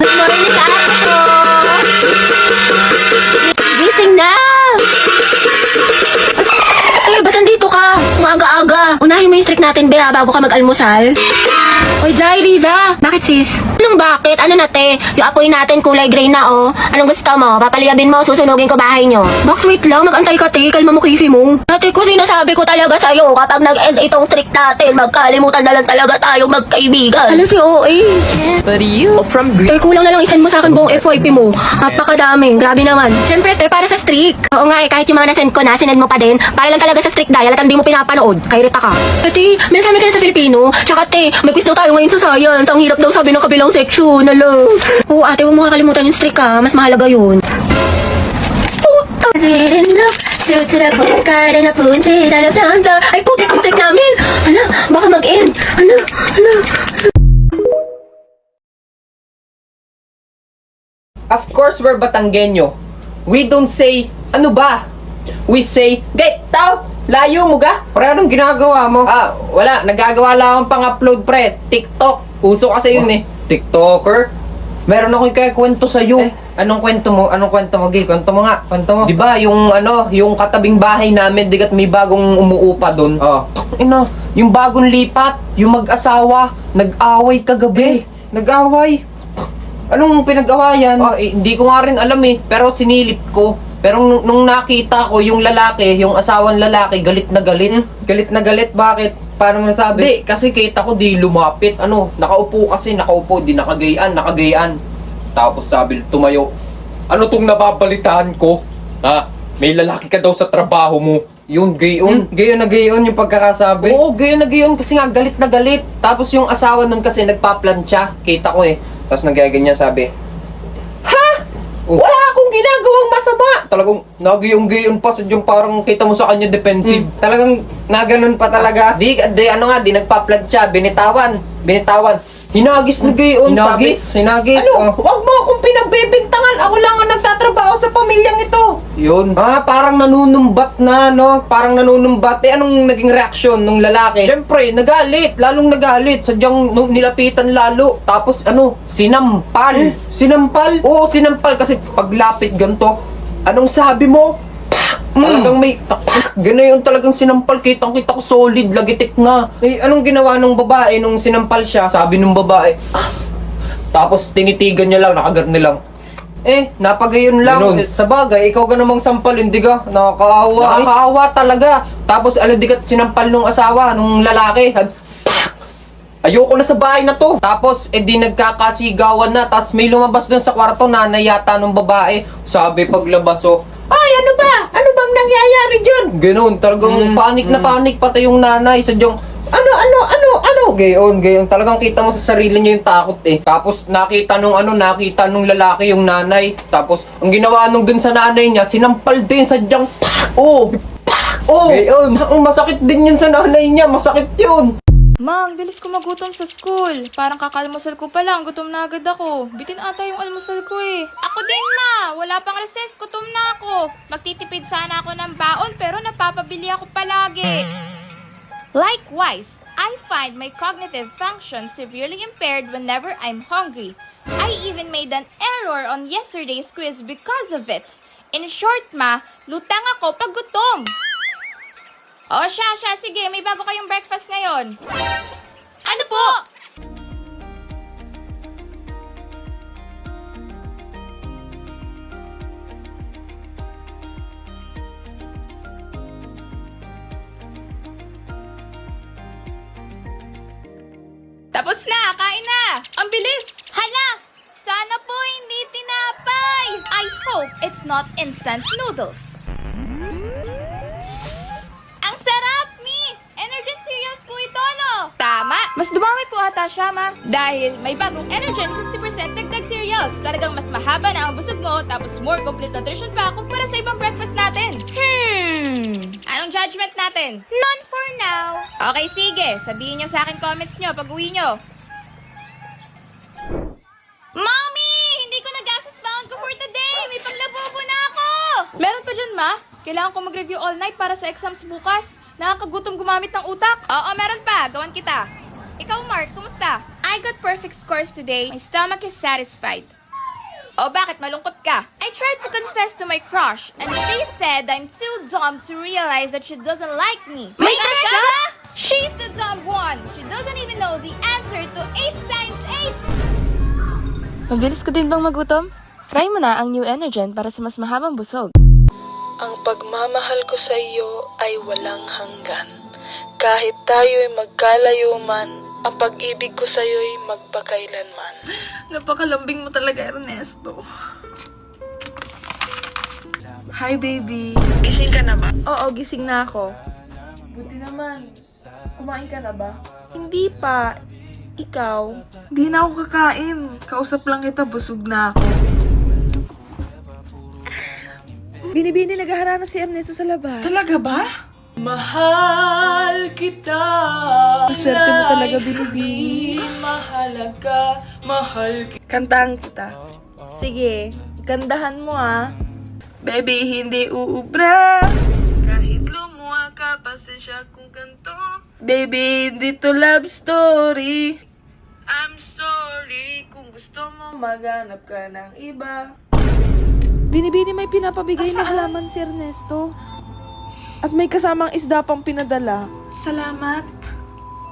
Good morning, ate ko! Gising na! Ay, ba't nandito ka? Maaga-aga. Unahin mo yung streak natin, Bea, bago ka mag-almusal. Oy, Jai, Riza! Bakit, sis? Anong bakit? Ano na, te? Yung apoy natin kulay gray na, oh. Anong gusto mo? Papaliyabin mo, susunugin ko bahay nyo. Box, wait lang. Mag-antay ka, te. Kalma mo, kisi mo. Ate ko, sinasabi ko talaga sa'yo. Kapag nag-end itong streak natin, magkalimutan na lang talaga tayo magkaibigan. Alam si OA. But you from Greece. Eh, kulang na lang isend mo sa akin buong FYP mo. Napakadami. Grabe naman. Siyempre, te, para sa streak. Oo nga, kahit yung mga nasend ko na, sinend mo pa din. Para lang talaga sa streak dahil at hindi mo pinapanood. Kairita ka. Ate, may sabi ka na sa Filipino. Tsaka, te, may quiz daw tayo ngayon sa science. Ang hirap daw sabi ng kabilang section. Alam. Oo, ate, huwag mo kakalimutan yung streak, ha. Mas mahalaga yun. Ay, puti ang streak namin. Ano, baka mag-end. Ano. Of course, we're Batanggenyo. We don't say, ano ba? We say, get out! Layo mo ga? Pre, anong ginagawa mo? Wala. Nagagawa lang akong pang-upload, pre. TikTok. Uso kasi yun eh. TikToker? Meron akong kwento sa'yo. Anong kwento mo? Gay? Kwento mo nga. Kwento mo. Diba, yung katabing bahay namin, digat may bagong umuupa dun. Yung bagong lipat, yung mag-asawa, nag-away kagabi. Nag-away? Anong pinag-awayan? Hindi ko nga rin alam eh, pero sinilip ko. Pero nung nakita ko yung lalaki, yung asawang lalaki, galit na galit. Galit na galit? Bakit? Paano mo nasabi? Hindi, kasi kita ko di lumapit. Nakaupo, di nakagayaan. Tapos sabi, tumayo. Ano tong nababalitaan ko? May lalaki ka daw sa trabaho mo. Yun, gayon. Gayon na gayon yung pagkakasabi. Oo, gayon na gayon kasi nga galit na galit. Tapos yung asawa nun kasi nagpaplantsa. Kita ko eh. Tapos nagaganyan sabi, ha? Wala akong ginagawang masama. Talagang nagayong-gayon pa. Yung parang kita mo sa kanya defensive. Talagang naganon pa talaga. Di nagpaplantsa. Binitawan. Hinagis na gayon. Hinagis. Wag mo akong pinagbebintangan. Ako lang ang nagtatrabaho sa pamilyang ito. Yun. Parang nanunumbat na, no? Parang nanunumbat. Anong naging reaksyon nung lalaki? Siyempre, nagalit. Lalong nagalit. Sadyang nilapitan lalo. Tapos, sinampal. Sinampal? Oo, sinampal. Kasi paglapit ganito, anong sabi mo? Talagang may gano'n talagang sinampal. Kitang-kita ko solid, lagitik na. Anong ginawa nung babae nung sinampal siya? Sabi nung babae, tapos tinitigan niya lang, nakagat nilang. Napagayon lang. Sa bagay, ikaw ka namang sampal, hindi ka? Nakakaawa. Nakakaawa talaga. Tapos, di ka sinampal nung asawa, nung lalaki. Ayoko na sa bahay na to. Tapos, di nagkakasigawan na. Tapos may lumabas dun sa kwarto, nanay yata nung babae. Sabi paglabas, ay, ano ba? Ano bang nangyayari dyan? Ganon, talagang panik na panik pati yung nanay. Sadyang, ano? Gayon. Talagang kita mo sa sarili niya yung takot eh. Tapos nakita nung lalaki yung nanay. Tapos, ang ginawa nung dun sa nanay niya, sinampal din, sadyang, gayon. Masakit din yun sa nanay niya, masakit yun. Mang, bilis ko magutom sa school. Parang kakalmusal ko pa lang, gutom na agad ako. Bitin ata yung almusal ko eh. Ako din, ma. Wala pang recess, gutom na ako. Magtitipid sana ako ng baon, pero napapabili ako palagi. Likewise, I find my cognitive function severely impaired whenever I'm hungry. I even made an error on yesterday's quiz because of it. In short, ma, lutang ako pag gutom. O siya, sige, may bago kayong breakfast ngayon. Ano po? Tapos na, kain na! Ang bilis! Hala! Sana po hindi tinapay! I hope it's not instant noodles. Ang sarap, Mi! Energen cereals po ito, no? Tama! Mas dumami po ata siya, ma. Dahil may bagong Energen 50% dagdag cereals. Talagang mas mahaba na ang busog mo, tapos more complete nutrition pa kumpara sa ibang breakfast natin. Anong judgment natin? None for now. Okay, sige. Sabihin nyo sa akin comments nyo pag uwi nyo. Mommy! Hindi ko nagastos bound ko for today! May panglabobo na ako! Meron pa dyan, ma? Kailangan ko mag-review all night para sa exams bukas. Nakakagutom gumamit ng utak. Oo, meron pa. Gawan kita. Ikaw, Mark, kumusta? I got perfect scores today. My stomach is satisfied. Oh, bakit? Malungkot ka? I tried to confess to my crush, and she said I'm too dumb to realize that she doesn't like me. May crush ka? She's the dumb one. She doesn't even know the answer to 8 times 8. Mabilis ka din bang magutom? Try mo na ang New Energen para sa mas mahabang busog. Ang pagmamahal ko sa iyo ay walang hanggan. Kahit tayo'y magkalayo man, ang pag-ibig ko sa iyo'y magpakailanman. Napakalambing mo talaga, Ernesto. Hi, baby. Gising ka na ba? Oo, gising na ako. Buti naman. Kumain ka na ba? Hindi pa. Ikaw? Hindi na ako kakain. Kausap lang kita, busog na ako. Binibini, naghaharana si Ernesto sa labas. Talaga ba? Mahal kita. Swerte mo talaga, Binibini. Mahalaga, mahal kita. Kantahan kita. Sige, gandahan mo ah. Baby, hindi uubra. Kahit lumuha ka, pasensya kung kanto. Baby, hindi to love story. I'm sorry kung gusto mo maghanap ka ng iba. Binibini, may pinapabigay na halaman si Ernesto. At may kasamang isda pang pinadala. Salamat.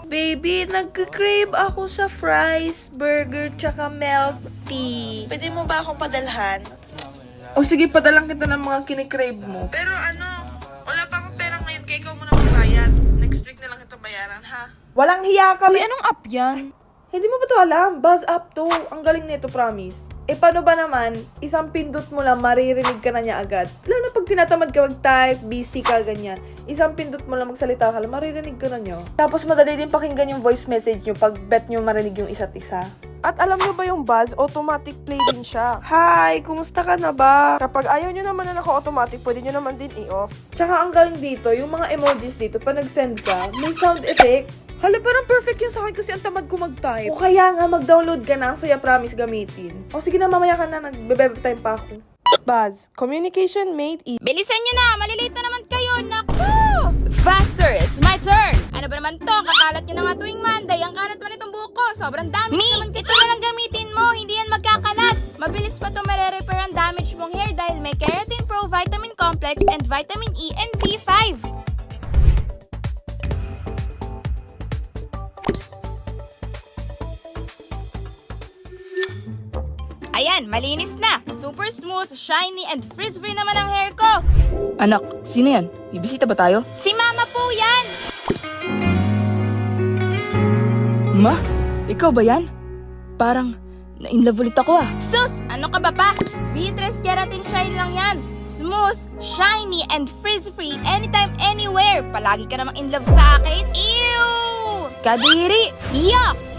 Baby, nagka-crave ako sa fries, burger, tsaka milk tea. Pwede mo ba akong padalhan? O sige, padalang kita ng mga kinikrave mo. Pero wala pa akong pera ngayon kaya ikaw muna magbayad. Next week na lang kita bayaran, ha? Walang hiya ka. Uy, anong app yan? Hindi mo ba to alam? Buzz app to. Ang galing nito, promise. Eh, paano ba naman, isang pindot mo lang, maririnig ka na niya agad. Lalo na pag tinatamad ka mag-type, busy ka, ganyan. Isang pindot mo lang, magsalita ka lang, maririnig ka na niyo. Tapos madali din pakinggan yung voice message niyo pag bet niyo marinig yung isa't isa. At alam nyo ba yung Buzz, automatic play din siya. Hi, kumusta ka na ba? Kapag ayaw nyo naman na naka-automatic, pwede nyo naman din i-off. Tsaka ang galing dito, yung mga emojis dito, pag nag-send ka, may sound effect. Hala, parang perfect yun sa akin kasi ang tamad ko mag-type. O kaya nga, mag-download ka na, ang saya promise gamitin. O sige na, mamaya ka na, nagbe-bebe time pa ako. Buzz, communication made easy. Bilisan nyo na! Malilate na naman kayo! Naku! Faster! It's my turn! Ano ba naman to? Kakalat nyo na nga tuwing Monday. Ang kalat man itong buko. Sobrang dami naman kasi. Ito na lang gamitin mo. Hindi yan magkakalat. Mabilis pa to mare-repair ang damage mong hair dahil may Keratin Pro Vitamin Complex and Vitamin E and B5. Ayan, malinis na. Super smooth, shiny, and frizz-free naman ang hair ko. Anak, sino yan? Bibisita ba tayo? Si Mama po yan! Ma? Ikaw ba yan? Parang na-inlove ulit ako ah. Sus! Ano ka ba pa? Beatrice Keratin Shine lang yan. Smooth, shiny, and frizz-free anytime, anywhere. Palagi ka namang in love sa akin. Ew! Kadiri! Yuck!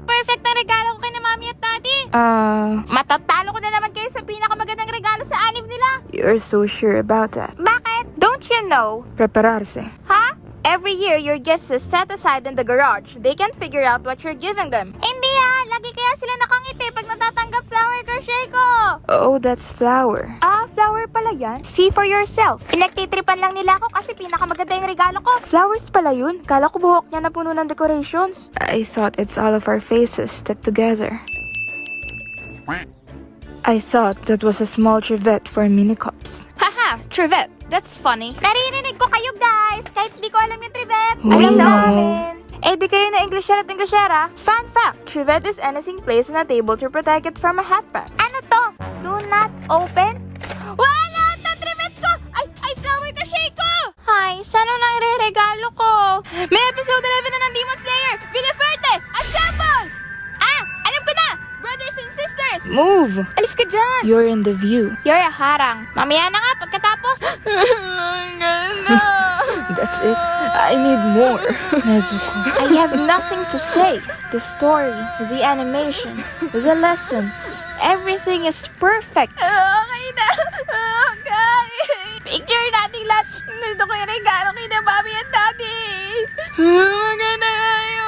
Perfect ang regalo ko kay na Mami at Daddy. Matatalo ko na naman kayo sa pinakamagandang regalo sa anib nila. You're so sure about that. Bakit? Don't you know? Prepararse. Ha? Every year, your gifts is set aside in the garage. They can't figure out what you're giving them. Hindi lagi kaya sila nakangiti pag natatanggap flower crochet ko. Oh, that's flower. Ah, flower pala yan? See for yourself. Pinagtitripan lang nila ako kasi pinakamaganda yung regalo ko. Flowers pala yun? Kala ko buhok niya na puno ng decorations. I thought it's all of our faces stuck together. I thought that was a small trivet for mini cups. Haha, trivet. That's funny. Naririnig ko kayo guys, kahit hindi ko alam yung trivet. We Alam know. namin. Eh di kayo na Englishera at Englishera. Fun fact, trivet is anything placed on a table to protect it from a hat bat. Ano to? Do not open? Wala! Ito trivet ko! Ay, flower crochet ko! Hi, saan na nire-regalo ko? May episode 11 na ng Demon Slayer, Villaferte, at Jambon! Alam ko na! Brothers and sisters! Move! Alis ka dyan! You're in the view. You're a harang. Mamaya na nga pagkatapos. Ang ganda! That's it. I need more. Nezuko. I have nothing to say. The story, the animation, the lesson, everything is perfect. Okay na. Okay. Picture natin lahat. Gusto ko yung regalo kina Mami at Daddy. Maganda kayo.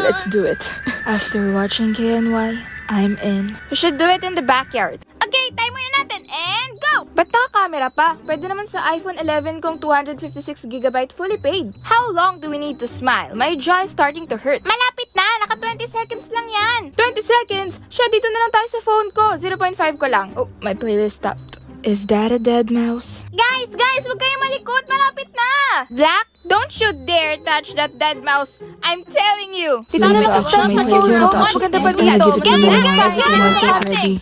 Let's do it. After watching KNY, I'm in. We should do it in the backyard. Okay, timer na natin and go! Ba't naka-camera pa? Pwede naman sa iPhone 11 kung 256GB fully paid. How long do we need to smile? My jaw is starting to hurt. Malapit na! Naka 20 seconds lang yan. 20 seconds? Siya, dito na lang tayo sa phone ko. 0.5 ko lang. Oh, my playlist stopped. Is that a dead mouse? Guys, huwag kayong malikot. Malapit na! Black, don't you dare touch that dead mouse. I'm telling you. Dito na lang sa phone ko. Maganda pa Can I dito. give it to you? Guys, Ready.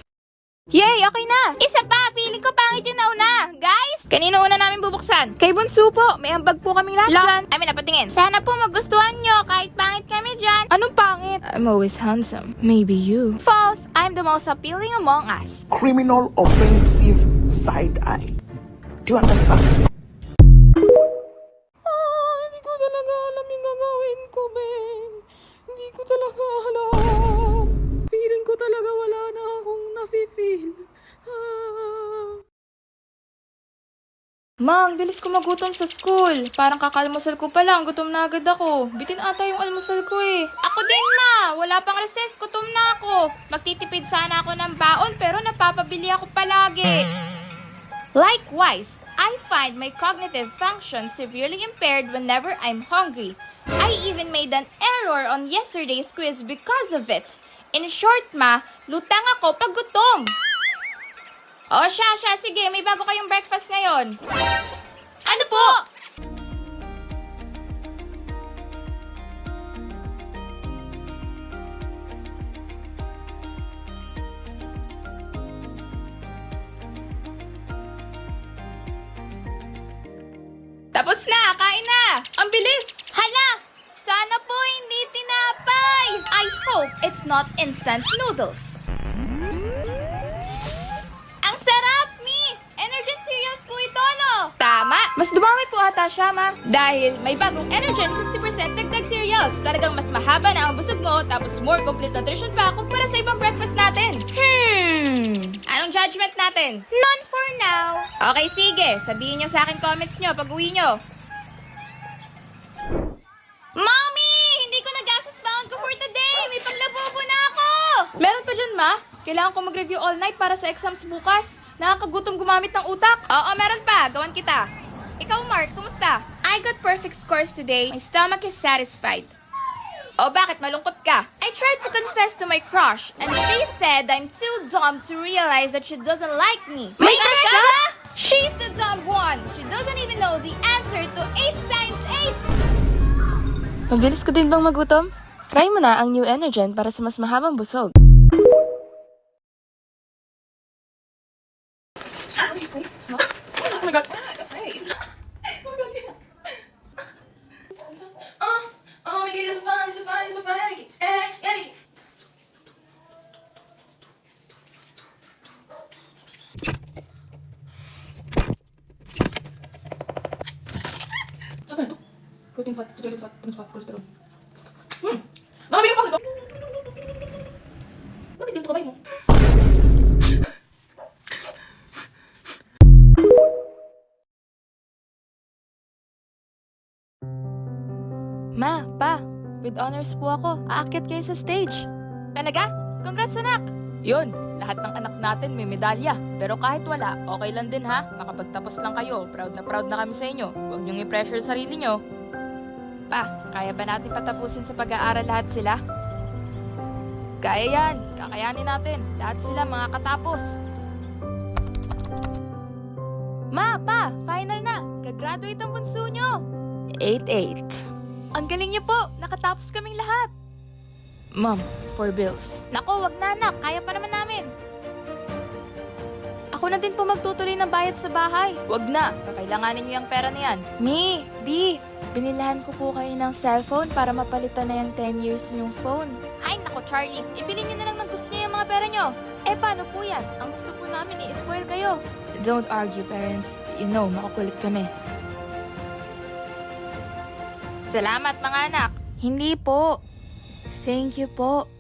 Yay, okay na. Isa pa, feeling ko pangit yung nauna. Guys, kanino una namin bubuksan? Kay Bunso po, may ambag po kaming lahat dyan. Ay, may napatingin. Sana po magustuhan nyo kahit pangit kami dyan. Anong pangit? I'm always handsome. Maybe you. False, I'm the most appealing among us. Criminal offensive side eye. Do you understand? Hindi ko talaga alam yung gagawin ko, be. Hindi ko talaga alam. Feeling ko talaga wala na akong nafe-feel. Mang, bilis ko magutom sa school. Parang kakalmusal ko pa lang, gutom na agad ako. Bitin ata yung almusal ko eh. Ako din, ma. Wala pang recess, gutom na ako. Magtitipid sana ako ng baon pero napapabili ako palagi. Likewise, I find my cognitive function severely impaired whenever I'm hungry. I even made an error on yesterday's quiz because of it. In short, ma, lutang ako pag gutom. O siya, sige, may bago kayong breakfast ngayon. Ano po? Tapos na, kain na. Ang bilis. Hala, sana po hindi tinapay. I hope it's not instant noodles. Ang sarap, Mi! Energen cereals po ito, no? Tama! Mas dumami po ata siya, ma. Dahil may bagong Energen 50% dagdag cereals. Talagang mas mahaba na ang busog mo, tapos more complete nutrition pa kumpara sa ibang breakfast natin. Anong judgment natin? None for now. Okay, sige. Sabihin nyo sa akin comments nyo pag uwi nyo. Mommy! Hindi ko nagastos baon ko for today! May panglabobo na ako! Meron pa dyan, ma? Kailangan ko mag-review all night para sa exams bukas. Nakakagutom gumamit ng utak. Oo, meron pa. Gawan kita. Ikaw, Mark, kumusta? I got perfect scores today. My stomach is satisfied. Oh, bakit? Malungkot ka? I tried to confess to my crush, and she said I'm too dumb to realize that she doesn't like me. May crush ka? She's the dumb one. She doesn't even know the answer to 8 times 8. Mabilis ka din bang magutom? Try mo na ang new Energen para sa mas mahabang busog. Oh my God. Oh my God, it's so fun, it's so fun, it's so fun. Mickey. Protein fat, cholesterol. Mami, meron pa ako nito. Bakit dito kamay mo? Ma, pa, with honors po ako. Aakyat kayo sa stage. Talaga? Congrats, anak! Yun, lahat ng anak natin may medalya. Pero kahit wala, okay lang din ha. Makapagtapos lang kayo. Proud na kami sa inyo. Huwag niyong i-pressure sarili niyo. Pa, kaya ba natin patapusin sa pag-aaral lahat sila? Kaya yan. Kakayanin natin. Lahat sila makakatapos. Ma, pa, final na. Gagraduate ang bunso niyo. 8-8. Ang galing niyo po! Nakatapos kaming lahat! Mom, 4 bills. Nako, wag na anak! Kaya pa naman namin! Ako na din po magtutuloy ng bayad sa bahay. Wag na! Kakailanganin niyo yung pera na yan. Mi, Di, binilahan ko po kayo ng cellphone para mapalitan na yung 10 years niyong phone. Ay, nako Charlie! Ibili niyo na lang ng gusto niyo yung mga pera niyo. Eh, paano po yan? Ang gusto po namin i-spoil kayo. Don't argue, parents. You know, makukulit kami. Salamat mga anak! Hindi po. Thank you po.